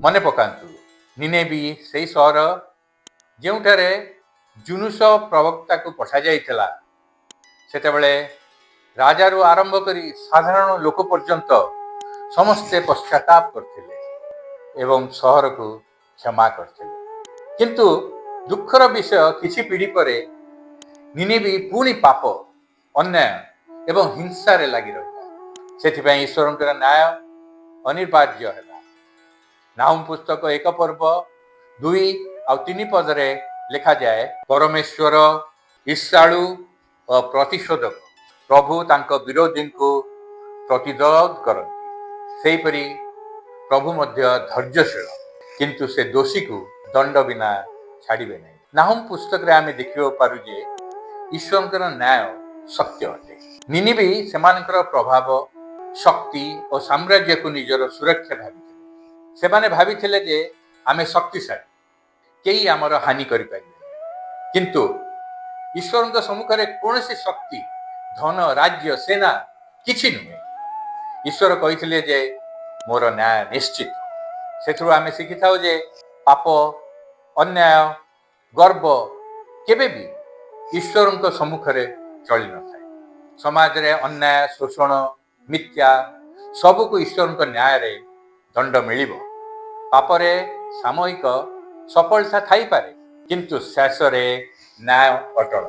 ମନେ ପକାନ୍ତୁ, ନିନେବି ସେହି ସହର ଯେଉଁଠାରେ ଜୁନୁସ ପ୍ରବକ୍ତାକୁ ପଠାଯାଇଥିଲା। ସେତେବେଳେ ରାଜାରୁ ଆରମ୍ଭ କରି ସାଧାରଣ ଲୋକ ପର୍ଯ୍ୟନ୍ତ ସମସ୍ତେ ପଶ୍ଚାତାପ କରିଥିଲେ ଏବଂ ସହରକୁ କ୍ଷମା କରିଥିଲେ। କିନ୍ତୁ ଦୁଃଖର ବିଷୟ, କିଛି ପିଢ଼ି ପରେ ନିନେବି ପୁଣି ପାପ, ଅନ୍ୟାୟ ଏବଂ ହିଂସାରେ ଲାଗି ରହିଲା। ସେଥିପାଇଁ ଈଶ୍ୱରଙ୍କର ନ୍ୟାୟ ଅନିବାର୍ଯ୍ୟ ହେଲା। ନାହୁମ୍ ପୁସ୍ତକ 1 ପର୍ବ 2 ଆଉ 3 ପଦରେ ଲେଖାଯାଏ, ପରମେଶ୍ୱର ଈର୍ଷାଳୁ ଓ ପ୍ରତିଶୋଧକ, ପ୍ରଭୁ ତାଙ୍କ ବିରୋଧୀଙ୍କୁ ପ୍ରତିରୋଧ କରନ୍ତି। ସେହିପରି ପ୍ରଭୁ ମଧ୍ୟ ଧୈର୍ଯ୍ୟଶୀଳ, କିନ୍ତୁ ସେ ଦୋଷୀକୁ ଦଣ୍ଡ ବିନା ଛାଡ଼ିବେ ନାହିଁ। ନାହୁମ୍ ପୁସ୍ତକରେ ଆମେ ଦେଖିବାକୁ ପାରୁ ଯେ ଈଶ୍ୱରଙ୍କର ନ୍ୟାୟ ସତ୍ୟ ଅଟେ। ନିନିବି ସେମାନଙ୍କର ପ୍ରଭାବ, ଶକ୍ତି ଓ ସାମ୍ରାଜ୍ୟକୁ ନିଜର ସୁରକ୍ଷା ଭାବିଥିଲେ। ସେମାନେ ଭାବିଥିଲେ ଯେ ଆମେ ଶକ୍ତିଶାଳୀ, କେହି ଆମର ହାନି କରିପାରିବେ। କିନ୍ତୁ ଈଶ୍ୱରଙ୍କ ସମ୍ମୁଖରେ କୌଣସି ଶକ୍ତି, ଧନ, ରାଜ୍ୟ, ସେନା କିଛି ନୁହେଁ। ଈଶ୍ୱର କହିଥିଲେ ଯେ ମୋର ନ୍ୟାୟ ନିଶ୍ଚିତ। ସେଥିରୁ ଆମେ ଶିଖିଥାଉ ଯେ ପାପ, ଅନ୍ୟାୟ, ଗର୍ବ କେବେ ବି ଈଶ୍ୱରଙ୍କ ସମ୍ମୁଖରେ ଚଳି ନଥାଏ। ସମାଜରେ ଅନ୍ୟାୟ, ଶୋଷଣ, ମିଥ୍ୟା ସବୁକୁ ଈଶ୍ୱରଙ୍କ ନ୍ୟାୟରେ ଦଣ୍ଡ ମିଳିବ। ପାପରେ ସାମୟିକ ସଫଳତା ଥାଇପାରେ, କିନ୍ତୁ ଶେଷରେ ନ୍ୟାୟ ଅଟଳ।